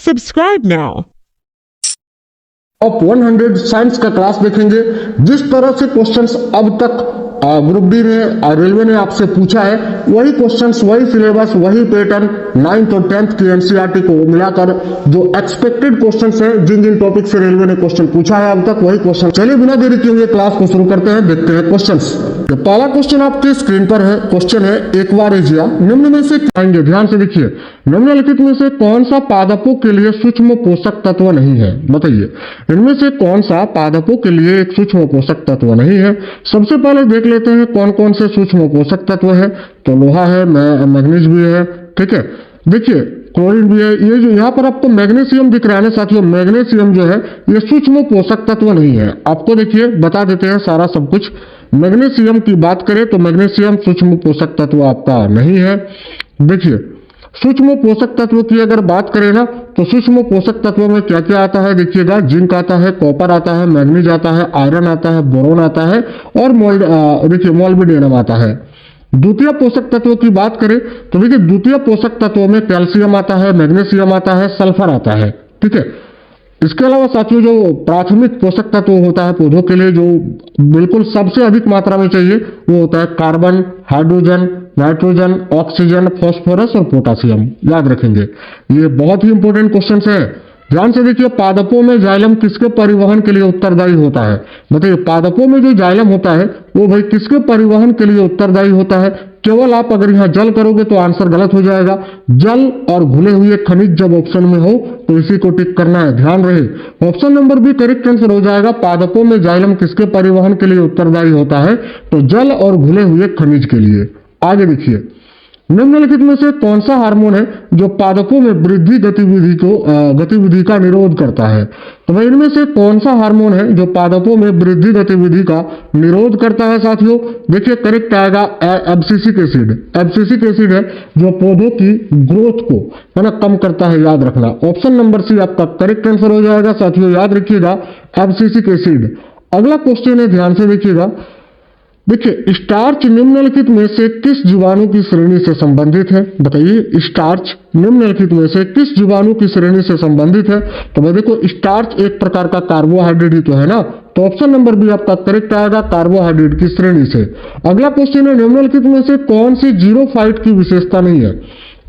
Subscribe now. Top 100 science का class देखेंगे। जिस तरह से क्वेश्चंस अब तक ग्रुप डी ने रेलवे ने आपसे पूछा है, वही क्वेश्चंस, वही सिलेबस, वही पैटर्न 9th और 10th की एनसीईआरटी को मिलाकर जो एक्सपेक्टेड क्वेश्चंस है, जिन जिन टॉपिक से रेलवे ने क्वेश्चन पूछा है अब तक, वही क्वेश्चन। चलिए बिना देरी किए हुए क्लास को शुरू करते हैं, देखते हैं क्वेश्चंस। तो पहला क्वेश्चन आपके स्क्रीन पर है। क्वेश्चन है एक्वारेजिया निम्न में से आएंगे, ध्यान से देखिए, निम्नलिखित में से कौन सा पादपों के लिए सूक्ष्म पोषक तत्व नहीं है? बताइए, इनमें से कौन सा पादपों के लिए एक सूक्ष्म पोषक तत्व नहीं है? सबसे पहले देख लेते हैं कौन कौन से सूक्ष्म पोषक तत्व है। तो लोहा है, मैग्नीज भी है, ठीक है, देखिए क्लोरीन भी है। ये जो यहाँ पर आपको मैग्नीशियम दिख रहा है ना साथियों, मैग्नीशियम जो है ये सूक्ष्म पोषक तत्व नहीं है। आपको देखिए बता देते हैं सारा सब कुछ। मैग्नीशियम की बात करें तो मैग्नीशियम सूक्ष्म पोषक तत्व आपका नहीं है। देखिए सूक्ष्म पोषक तत्व की अगर बात करें ना, तो सूक्ष्म पोषक तत्वों में क्या क्या आता है देखिएगा, जिंक आता है, कॉपर आता है, मैग्नीज आता है, आयरन आता है, बोरोन आता है और देखिए मोल्बिडेनम आता है। द्वितीय पोषक तत्वों की बात करें तो देखिए द्वितीय पोषक तत्वों में कैल्शियम आता है, मैग्नीशियम आता है, सल्फर आता है, ठीक है। इसके अलावा साथियों जो प्राथमिक पोषक तत्व होता है पौधों के लिए, जो बिल्कुल सबसे अधिक मात्रा में चाहिए, वो होता है carbon, hydrogen, nitrogen, oxygen, phosphorus और पोटासियम। याद रखेंगे, ये बहुत ही इंपॉर्टेंट क्वेश्चन है। ध्यान से देखिए, पादपों में जाइलम किसके परिवहन के लिए उत्तरदायी होता है? बताइए, पादपों में जो जाइलम होता है वो भाई किसके परिवहन के लिए उत्तरदायी होता है? केवल आप अगर यहाँ जल करोगे तो आंसर गलत हो जाएगा। जल और घुले हुए खनिज जब ऑप्शन में हो तो इसी को टिक करना है, ध्यान रहे। Option number B correct answer हो जाएगा। पादपों में जाइलम किसके परिवहन के लिए उत्तरदायी होता है? तो जल और घुले हुए खनिज के लिए। आगे देखिए, निम्नलिखित में से कौन सा हार्मोन है जो पादपों में वृद्धि गतिविधि का निरोध करता है? तो भाई इनमें से कौन सा हार्मोन है जो पादपों में वृद्धि गतिविधि का निरोध करता है? साथियों देखिए करेक्ट आएगा एब्सिसिक एसिड। एब्सिसिक एसिड है जो पौधों की ग्रोथ को है ना कम करता है, याद रखना। ऑप्शन नंबर सी आपका करेक्ट आंसर हो जाएगा साथियों, याद रखिएगा एब्सिसिक एसिड। अगला क्वेश्चन है, ध्यान से देखिएगा। देखिए स्टार्च निम्नलिखित में से किस जीवाणु की श्रेणी से संबंधित है? बताइए, स्टार्च निम्नलिखित में से किस जीवाणु की श्रेणी से संबंधित है? तो भाई देखो, स्टार्च एक प्रकार का कार्बोहाइड्रेट ही तो है ना, तो ऑप्शन नंबर बी आपका करेक्ट आएगा, कार्बोहाइड्रेट की श्रेणी से। अगला क्वेश्चन है, निम्नलिखित में से कौन सी जीरोफाइट की विशेषता नहीं है?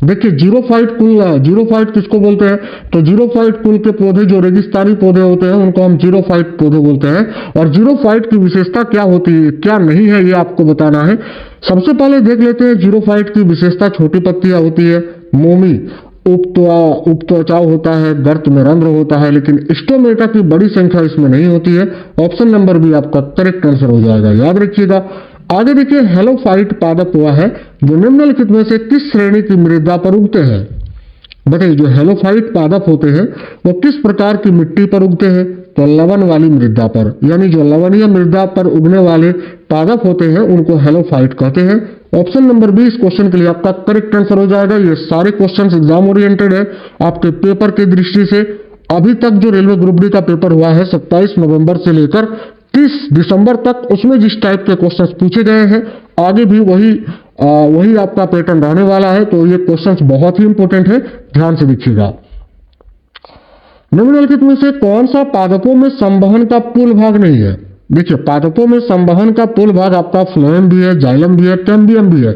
देखिए जीरोफाइट किसको बोलते हैं? तो जीरोफाइट कुल के पौधे जो रेगिस्तानी पौधे होते हैं उनको हम जीरोफाइट पौधे बोलते हैं। और जीरोफाइट की विशेषता क्या होती है, क्या नहीं है, ये आपको बताना है। सबसे पहले देख लेते हैं जीरोफाइट की विशेषता। छोटी पत्तियां होती है, मोमी, उपत्वचा होता है, गर्त में रंध्र होता है, लेकिन स्टोमेटा की बड़ी संख्या इसमें नहीं होती है। ऑप्शन नंबर बी आपका करेक्ट आंसर हो जाएगा, याद रखिएगा। आगे देखिए, हेलोफाइट पादप हुआ है जो निम्नलिखित में से किस श्रेणी की मृदा पर उगते हैं? बताइए, जो हेलोफाइट पादप होते हैं वो किस प्रकार की मिट्टी पर उगते हैं? तो लवण वाली मृदा पर, यानी जो लवणीय मृदा पर उगने वाले पादप होते हैं उनको हेलोफाइट कहते हैं। ऑप्शन नंबर बी इस क्वेश्चन के लिए आपका करेक्ट आंसर हो जाएगा। ये सारे क्वेश्चन एग्जाम ओरिएंटेड है आपके पेपर की दृष्टि से। अभी तक जो रेलवे ग्रुप डी का पेपर हुआ है 27 नवंबर से लेकर 30 दिसंबर तक, उसमें जिस टाइप के क्वेश्चंस पूछे गए हैं आगे भी वही आपका पैटर्न रहने वाला है। तो ये क्वेश्चंस बहुत ही इंपॉर्टेंट है, ध्यान से देखिएगा। निम्नलिखित में से कौन सा पादपों में संवहन का पूल भाग नहीं है? देखिए पादपों में संवहन का पूल भाग आपका फ्लोएम भी है, जाइलम भी है, कैम्बियम भी है,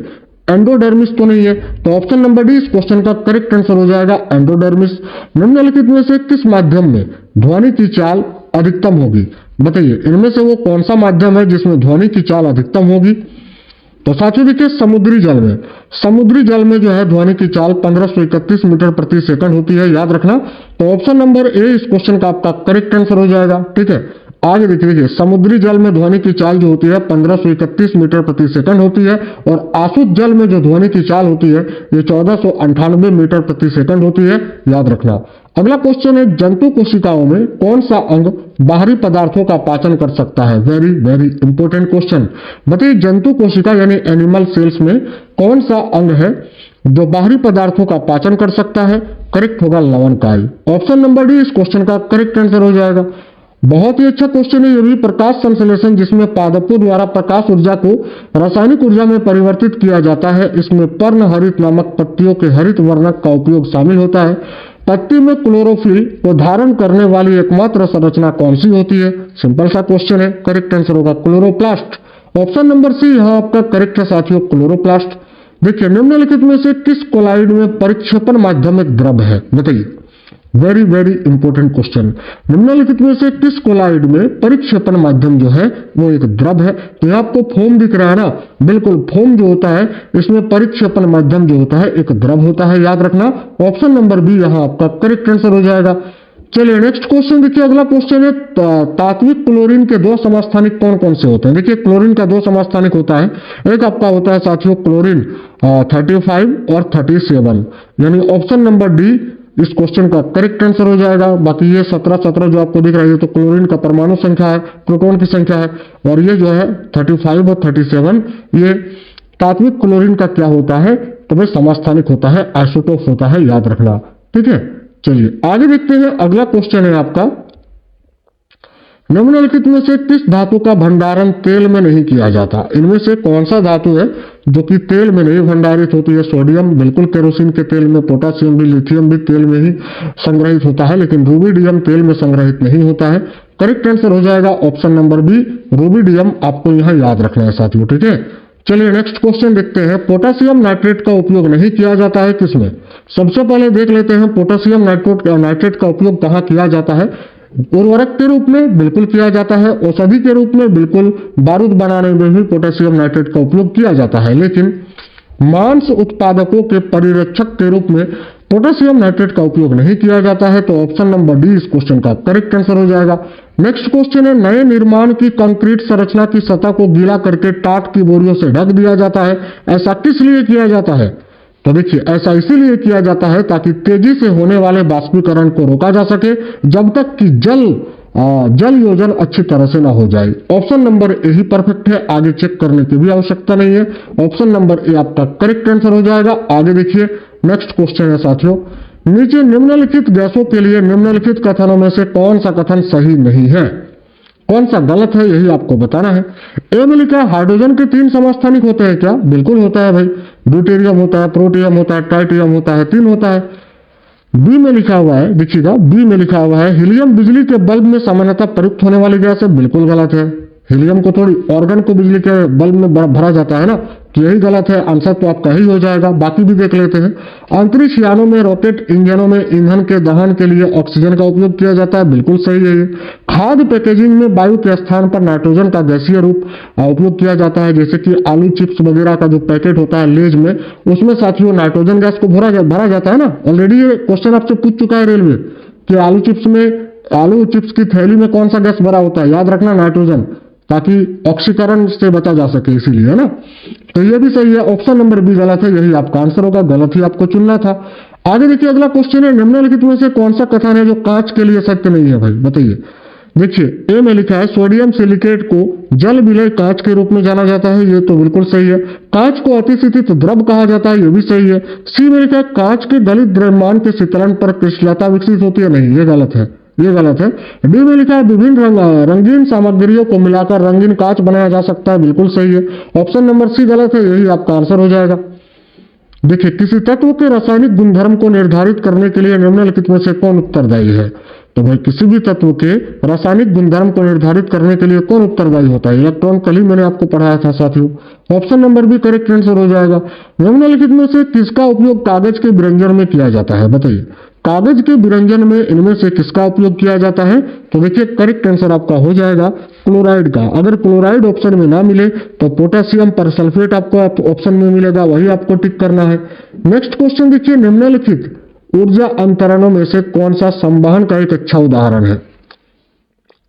एंडोडर्मिस तो नहीं है। तो ऑप्शन नंबर डी इस क्वेश्चन का करेक्ट आंसर हो जाएगा, एंडोडर्मिस। निम्नलिखित में से किस माध्यम में ध्वनि की चाल अधिकतम होगी? बताइए, इनमें से वो कौन सा माध्यम है जिसमें ध्वनि की चाल अधिकतम होगी? तो साथियों देखिए, समुद्री जल में जो है ध्वनि की चाल 1531 मीटर प्रति सेकंड होती है, याद रखना। तो ऑप्शन नंबर ए इस क्वेश्चन का आपका करेक्ट आंसर हो जाएगा, ठीक है। आगे देखिए, समुद्री जल में ध्वनि की चाल जो होती है 1531 मीटर प्रति सेकंड होती है, और आशुद्ध जल में जो ध्वनि की चाल होती है ये 1498 मीटर प्रति सेकंड होती है, याद रखना। अगला क्वेश्चन है, जंतु कोशिकाओं में कौन सा अंग बाहरी पदार्थों का पाचन कर सकता है? Very very important question. बताइए, जंतु कोशिका यानी एनिमल सेल्स में कौन सा अंग है जो बाहरी पदार्थों का पाचन कर सकता है? करेक्ट होगा लवणकाय। ऑप्शन नंबर डी इस क्वेश्चन का करेक्ट आंसर हो जाएगा। बहुत ही अच्छा क्वेश्चन है ये भी। प्रकाश संश्लेषण, जिसमें पादपों द्वारा प्रकाश ऊर्जा को रासायनिक ऊर्जा में परिवर्तित किया जाता है, इसमें पर्णहरित नामक पत्तियों के हरित वर्णक का उपयोग शामिल होता है। पत्ती में क्लोरोफिल को धारण करने वाली एकमात्र संरचना कौन सी होती है? सिंपल सा क्वेश्चन है, करेक्ट आंसर होगा क्लोरोप्लास्ट। ऑप्शन नंबर सी यहाँ आपका करेक्ट है साथियों, क्लोरोप्लास्ट। देखिए निम्नलिखित में से किस कोलाइड में परिक्षेपण माध्यम एक द्रव है? बताइए, वेरी वेरी इंपॉर्टेंट क्वेश्चन। निम्नलिखित में से किस कोलाइड में परिक्षेपण माध्यम जो है वो एक द्रव है? तो यहाँ आपको फोम दिख रहा है ना, बिल्कुल फोम जो होता है इसमें परिक्षेपण माध्यम जो होता है एक द्रव होता है, याद रखना। ऑप्शन नंबर बी यहाँ आपका करेक्ट आंसर हो जाएगा। चलिए नेक्स्ट क्वेश्चन देखिए, अगला क्वेश्चन है तात्विक क्लोरीन के दो समस्थानिक कौन कौन से होते हैं? देखिए क्लोरीन का दो समस्थानिक होता है, एक आपका होता है साथियों क्लोरीन 35 और 37, यानी ऑप्शन नंबर डी इस क्वेश्चन का करेक्ट आंसर हो जाएगा। बाकी ये 17 जो आपको दिख रहा है तो क्लोरीन का परमाणु संख्या है, प्रोटॉन की संख्या है, और ये जो है 35 और 37 ये तात्विक क्लोरीन का क्या होता है? तो भाई समस्थानिक होता है, आइसोटोप होता है, याद रखना। ठीक है, चलिए आगे देखते हैं। अगला क्वेश्चन है आपका, निम्नलिखित में से किस धातु का भंडारण तेल में नहीं किया जाता? इनमें से कौन सा धातु है जो कि तेल में नहीं भंडारित होती है? सोडियम बिल्कुल केरोसिन के तेल में, पोटासियम भी, लिथियम भी तेल में ही संग्रहित होता है, लेकिन रूबिडियम तेल में संग्रहित नहीं होता है। करेक्ट आंसर हो जाएगा ऑप्शन नंबर बी, रूबिडियम आपको यहाँ याद रखना है साथियों। ठीक है, चलिए नेक्स्ट क्वेश्चन देखते हैं। पोटेशियम नाइट्रेट का उपयोग नहीं किया जाता है किसमें? सबसे पहले देख लेते हैं पोटेशियम नाइट्रेट का उपयोग कहाँ किया जाता है। उर्वरक के रूप में बिल्कुल किया जाता है, औषधि के रूप में बिल्कुल, बारूद बनाने में भी पोटेशियम नाइट्रेट का उपयोग किया जाता है, लेकिन मांस उत्पादकों के परिरक्षक के रूप में पोटेशियम नाइट्रेट का उपयोग नहीं किया जाता है। तो ऑप्शन नंबर डी इस क्वेश्चन का करेक्ट आंसर हो जाएगा। नेक्स्ट क्वेश्चन है, नए निर्माण की कंक्रीट संरचना की सतह को गीला करके टाट की बोरियों से ढक दिया जाता है, ऐसा किस लिए किया जाता है? तो देखिए ऐसा इसीलिए किया जाता है ताकि तेजी से होने वाले बाष्पीकरण को रोका जा सके जब तक कि जल योजन अच्छी तरह से ना हो जाए। Option number A he perfect है, आगे चेक करने की भी आवश्यकता नहीं है। ऑप्शन नंबर ए आपका करेक्ट आंसर हो जाएगा। आगे देखिए नेक्स्ट क्वेश्चन है साथियों, नीचे निम्नलिखित गैसों के लिए निम्नलिखित कथनों में से कौन सा कथन सही नहीं है? कौन सा गलत है यही आपको बताना है। ए में लिखा है हाइड्रोजन के 3 समस्थानिक होते हैं क्या? बिल्कुल होता है भाई, ड्यूटेरियम होता है, प्रोटियम होता है, ट्राइटियम होता है, 3 होता है। बी में लिखा हुआ है, देखिएगा बी में लिखा हुआ है हीलियम बिजली के बल्ब में सामान्यतः प्रयुक्त होने वाली गैस है, बिल्कुल गलत है। हीलियम को थोड़ी ऑर्गन को बिजली के बल्ब में भरा जाता है ना, तो यही गलत है। आंसर तो आपका ही हो जाएगा। बाकी भी देख लेते हैं। अंतरिक्ष यानों में, रॉकेट इंजनों में ईंधन के दहन के लिए ऑक्सीजन का उपयोग किया जाता है, बिल्कुल सही है ये। खाद्य पैकेजिंग में वायु के स्थान पर नाइट्रोजन का गैसीय रूप उपयोग किया जाता है, जैसे कि आलू चिप्स वगैरह का जो पैकेट होता है लेज में, उसमें साथियों नाइट्रोजन गैस को भरा जाता है ना। ऑलरेडी ये क्वेश्चन आपसे पूछ चुका है रेलवे कि आलू चिप्स की थैली में कौन सा गैस भरा होता है? याद रखना नाइट्रोजन, ताकि ऑक्सीकरण से बचा जा सके, इसीलिए है ना। तो ये भी सही है, ऑप्शन नंबर बी गलत है, यही आपका आंसर होगा, गलत ही आपको चुनना था। आगे देखिए अगला क्वेश्चन है, निम्नलिखित में से कौन सा कथन है जो कांच के लिए सत्य नहीं है भाई? बताइए। देखिए ए में लिखा है सोडियम सिलिकेट को जल विलय कांच के रूप में जाना जाता है, ये तो बिल्कुल सही है। कांच को अतिशीतित द्रव कहा जाता है, ये भी सही है। सी में लिखा है कांच के गलित द्रव्यमान के शीतलन पर क्रिस्टलता विकसित होती है, नहीं ये गलत है, ये गलत है। डी में लिखा है विभिन्न रंगीन सामग्रियों को मिलाकर रंगीन कांच बनाया जा सकता है, बिल्कुल सही है। ऑप्शन नंबर सी गलत है, यही आपका आंसर हो जाएगा। देखिए किसी तत्व के रासायनिक गुणधर्म को निर्धारित करने के लिए निम्नलिखित में से कौन उत्तरदायी है? तो भाई किसी भी तत्व के रासायनिक गुणधर्म को निर्धारित करने के लिए कौन उत्तरदायी होता है? इलेक्ट्रॉन, कल ही मैंने आपको पढ़ाया था साथियों। Option number B correct answer हो जाएगा। निम्नलिखित में से किसका उपयोग कागज के विरंजन में किया जाता है? बताइए। कागज के विरंजन में इनमें से किसका उपयोग किया जाता है? तो देखिए करेक्ट आंसर आपका हो जाएगा क्लोराइड का। अगर क्लोराइड ऑप्शन में ना मिले तो पोटेशियम परसल्फेट आपको ऑप्शन में मिलेगा, वही आपको टिक करना है। नेक्स्ट क्वेश्चन देखिए, निम्नलिखित ऊर्जा अंतरणों में से कौन सा संवहन का एक अच्छा उदाहरण है?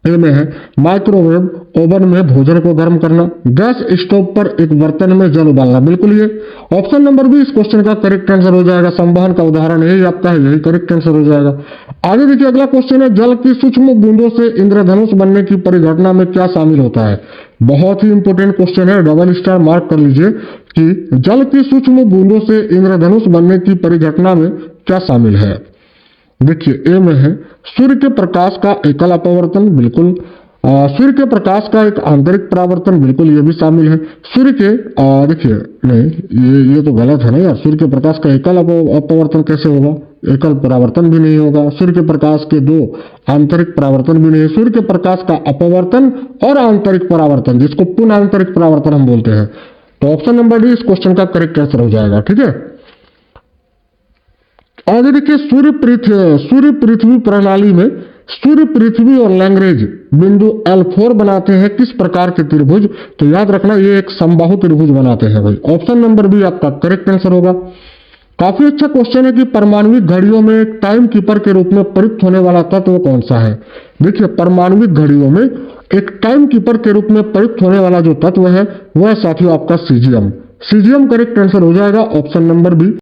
ए में है माइक्रोवेव ओवन में भोजन को गर्म करना, गैस स्टोव पर एक बर्तन में जल उबालना, बिल्कुल ये। ऑप्शन नंबर बी इस क्वेश्चन का करेक्ट आंसर हो जाएगा। संवहन का उदाहरण यही आपका है, यही करेक्ट आंसर हो जाएगा। आगे देखिए अगला क्वेश्चन है, जल की सूक्ष्म बूंदों से इंद्रधनुष बनने की परिघटना में क्या शामिल होता है? बहुत ही इंपॉर्टेंट क्वेश्चन है, डबल स्टार मार्क कर लीजिए कि जल की सूक्ष्म बूंदों से इंद्रधनुष बनने की परिघटना में क्या शामिल है। देखिए ए में है सूर्य के प्रकाश का एकल अपवर्तन, बिल्कुल। सूर्य के प्रकाश का एक आंतरिक परावर्तन, बिल्कुल ये भी शामिल है। सूर्य के देखिए नहीं, ये तो गलत है ना यार, सूर्य के प्रकाश का एकल अपवर्तन कैसे होगा? एकल परावर्तन भी नहीं होगा। सूर्य के प्रकाश के दो आंतरिक परावर्तन भी नहीं। सूर्य के प्रकाश का अपवर्तन और आंतरिक परावर्तन, जिसको पुनः आंतरिक परावर्तन हम बोलते हैं। तो ऑप्शन नंबर डी इस क्वेश्चन का करेक्ट आंसर हो जाएगा। ठीक है, आगे देखिए, सूर्य पृथ्वी प्रणाली में सूर्य पृथ्वी और लैग्रेंज बिंदु L4 बनाते हैं किस प्रकार के त्रिभुज? तो याद रखना, ये एक समबाहु त्रिभुज बनाते हैं भाई। ऑप्शन नंबर बी आपका करेक्ट आंसर होगा। काफी अच्छा क्वेश्चन है कि परमाणविक घड़ियों में एक टाइम कीपर के रूप में प्रयुक्त होने वाला तत्व कौन सा है? देखिए, परमाणविक घड़ियों में एक टाइम कीपर के रूप में प्रयुक्त होने वाला जो तत्व है वह साथियों आपका सीजियम करेक्ट आंसर हो जाएगा। Option number B